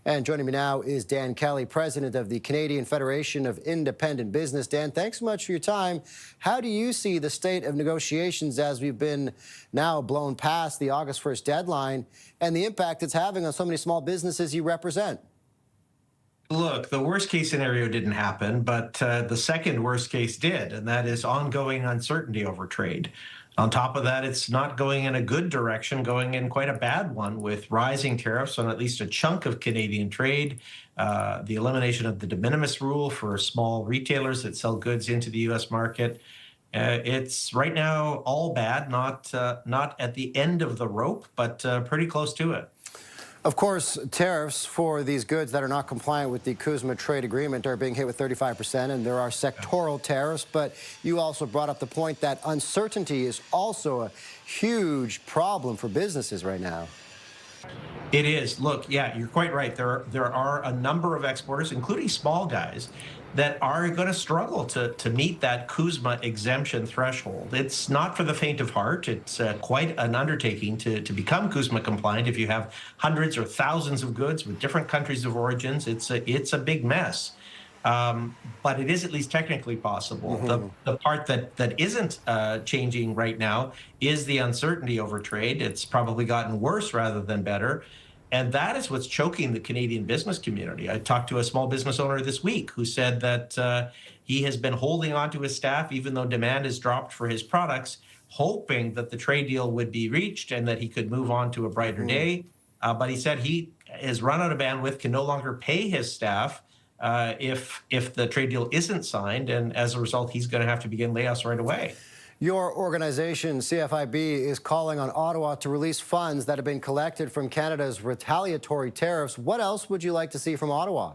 And joining me now is Dan Kelly, president of the Canadian Federation of Independent Business. Dan, thanks so much for your time. How do you see the state of negotiations as we've been now blown past the August 1st deadline and the impact it's having on so many small businesses you represent? Look, the worst case scenario didn't happen, but the second worst case did, and that is ongoing uncertainty over trade. On top of that, it's not going in a good direction, going in quite a bad one with rising tariffs on at least a chunk of Canadian trade, the elimination of the de minimis rule for small retailers that sell goods into the U.S. market. It's right now all bad, not at the end of the rope, but pretty close to it. Of course, tariffs for these goods that are not compliant with the CUSMA trade agreement are being hit with 35%, and there are sectoral tariffs. But you also brought up the point that uncertainty is also a huge problem for businesses right now. It is. Look, yeah, you're quite right. There are a number of exporters, including small guys, that are going to struggle to meet that CUSMA exemption threshold. It's not for the faint of heart. It's quite an undertaking to become CUSMA compliant. If you have hundreds or thousands of goods with different countries of origins, it's a big mess. But it is at least technically possible. The part that isn't changing right now is the uncertainty over trade. It's probably gotten worse rather than better. And that is what's choking the Canadian business community. I talked to a small business owner this week who said that he has been holding on to his staff, even though demand has dropped for his products, hoping that the trade deal would be reached and that he could move on to a brighter day. But he said he has run out of bandwidth, can no longer pay his staff if the trade deal isn't signed. And as a result, he's going to have to begin layoffs right away. Your organization, CFIB, is calling on Ottawa to release funds that have been collected from Canada's retaliatory tariffs. What else would you like to see from Ottawa?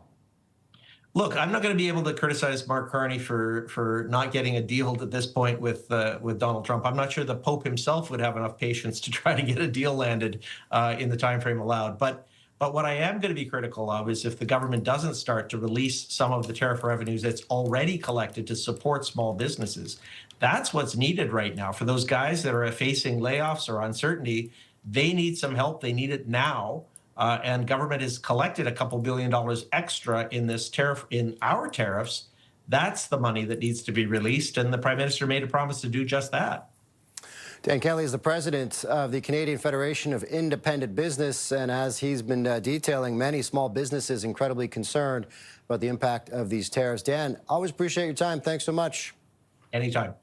Look, I'm not going to be able to criticize Mark Carney for not getting a deal at this point with Donald Trump. I'm not sure the Pope himself would have enough patience to try to get a deal landed in the time frame allowed. But what I am going to be critical of is if the government doesn't start to release some of the tariff revenues that's already collected to support small businesses. That's what's needed right now. For those guys that are facing layoffs or uncertainty, they need some help. They need it now. And government has collected a couple $2 billion extra in this tariff, in our tariffs. That's the money that needs to be released. And the Prime Minister made a promise to do just that. Dan Kelly is the president of the Canadian Federation of Independent Business, and as he's been detailing, many small businesses incredibly concerned about the impact of these tariffs. Dan, always appreciate your time. Thanks so much. Anytime.